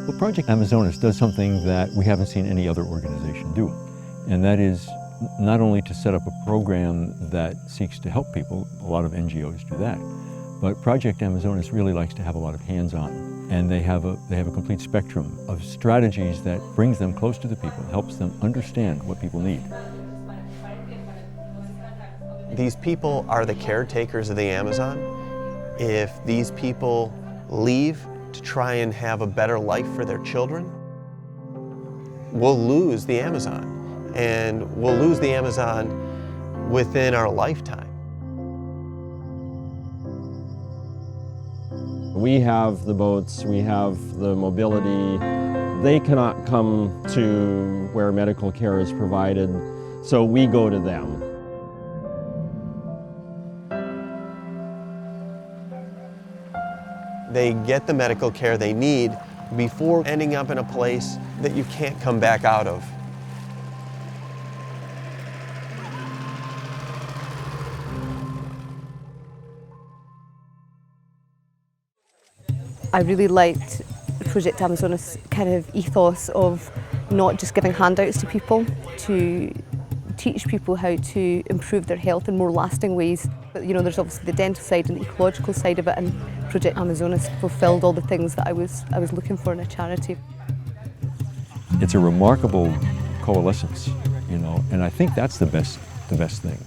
Well, Project Amazonas does something that we haven't seen any other organization do, and that is not only to set up a program that seeks to help people, a lot of NGOs do that, but Project Amazonas really likes to have a lot of hands-on, and they have a complete spectrum of strategies that brings them close to the people, helps them understand what people need. These people are the caretakers of the Amazon. If these people leave to try and have a better life for their children, we'll lose the Amazon. And we'll lose the Amazon within our lifetime. We have the boats, we have the mobility. They cannot come to where medical care is provided, so we go to them. They get the medical care they need before ending up in a place that you can't come back out of. I really liked Project Amazonas' kind of ethos of not just giving handouts to people, to teach people how to improve their health in more lasting ways. But, you know, there's obviously the dental side and the ecological side of it, and Project Amazonas fulfilled all the things that I was looking for in a charity. It's a remarkable coalescence, you know, and I think that's the best thing.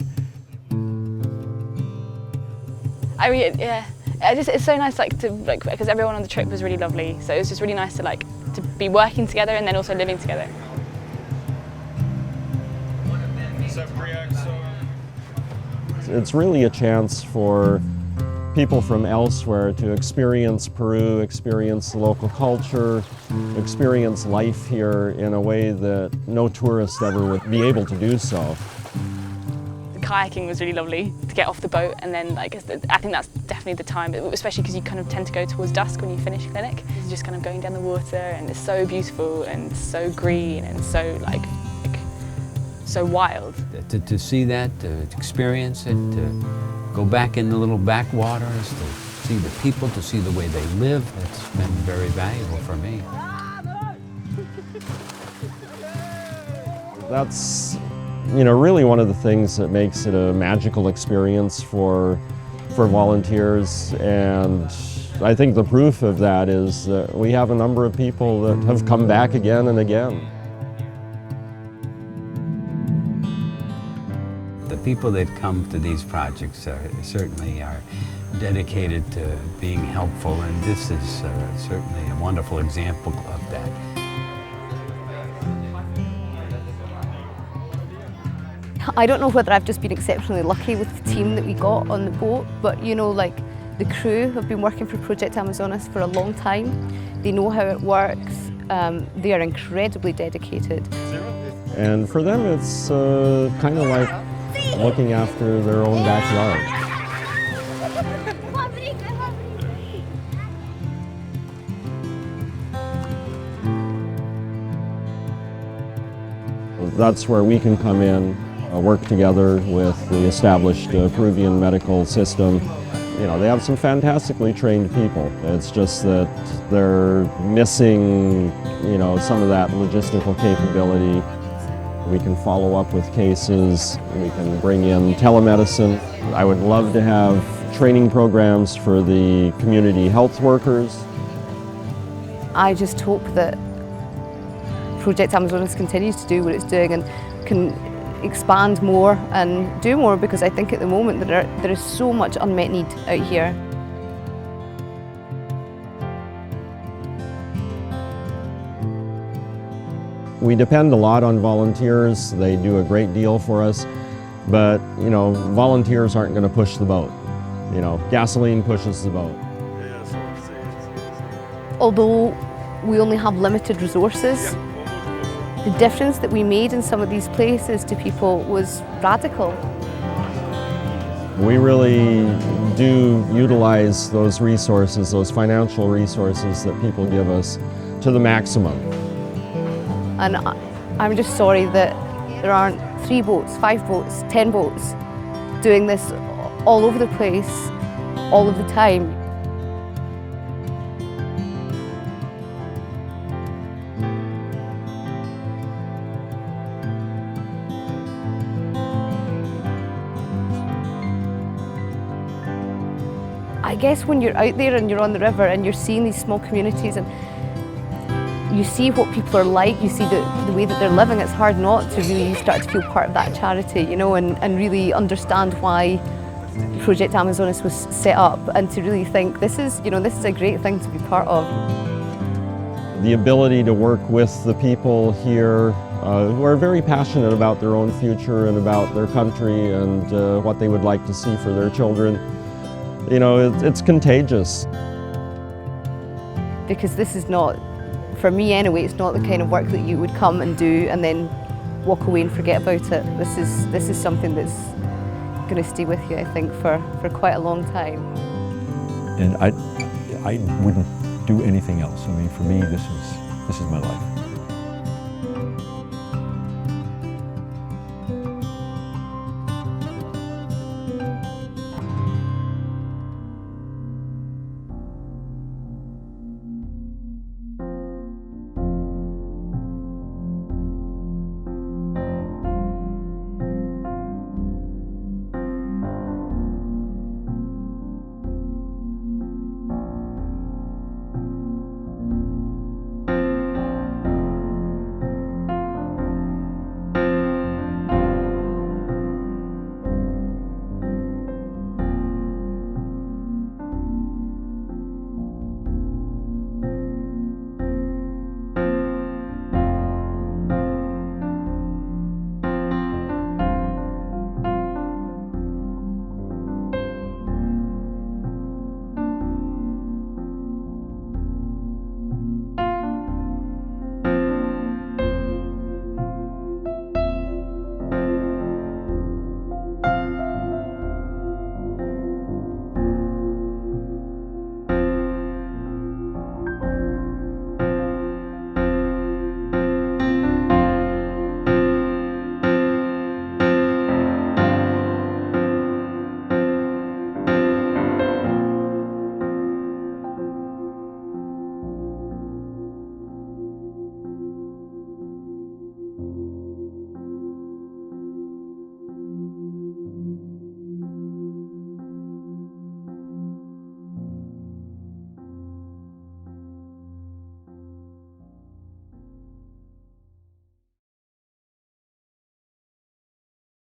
I mean, yeah. It's so nice, because everyone on the trip was really lovely. So it was just really nice to be working together and then also living together. It's really a chance for people from elsewhere to experience Peru, experience the local culture, experience life here in a way that no tourist ever would be able to do so. Kayaking was really lovely to get off the boat, and then I think that's definitely the time, especially because you kind of tend to go towards dusk when you finish clinic. It's just kind of going down the water, and it's so beautiful and so green and so so wild. To see that, to experience it, to go back in the little backwaters, to see the people, to see the way they live, it's been very valuable for me. That's, you know, really one of the things that makes it a magical experience for volunteers, and I think the proof of that is that we have a number of people that have come back again and again. The people that come to these projects certainly are dedicated to being helpful, and this is certainly a wonderful example of that. I don't know whether I've just been exceptionally lucky with the team that we got on the boat, but you know, like, the crew have been working for Project Amazonas for a long time. They know how it works. They are incredibly dedicated. And for them, it's kind of like looking after their own backyard. That's where we can come in, work together with the established Peruvian medical system. You know, they have some fantastically trained people. It's just that they're missing, you know, some of that logistical capability. We can follow up with cases, we can bring in telemedicine. I would love to have training programs for the community health workers. I just hope that Project Amazonas continues to do what it's doing and can expand more and do more, because I think at the moment there is so much unmet need out here. We depend a lot on volunteers. They do a great deal for us, but you know, volunteers aren't going to push the boat. You know, gasoline pushes the boat. Although we only have limited resources, the difference that we made in some of these places to people was radical. We really do utilize those resources, those financial resources that people give us, to the maximum. And I'm just sorry that there aren't 3 boats, 5 boats, 10 boats doing this all over the place, all of the time. guess when you're out there and you're on the river and you're seeing these small communities and you see what people are like, you see the way that they're living, it's hard not to really start to feel part of that charity, you know, and really understand why Project Amazonas was set up, and to really think this is a great thing to be part of. The ability to work with the people here who are very passionate about their own future and about their country and what they would like to see for their children, you know, it's contagious. Because this is not, for me anyway, it's not the kind of work that you would come and do and then walk away and forget about it. This is something that's going to stay with you, I think, for quite a long time. And I wouldn't do anything else. I mean, for me, this is my life.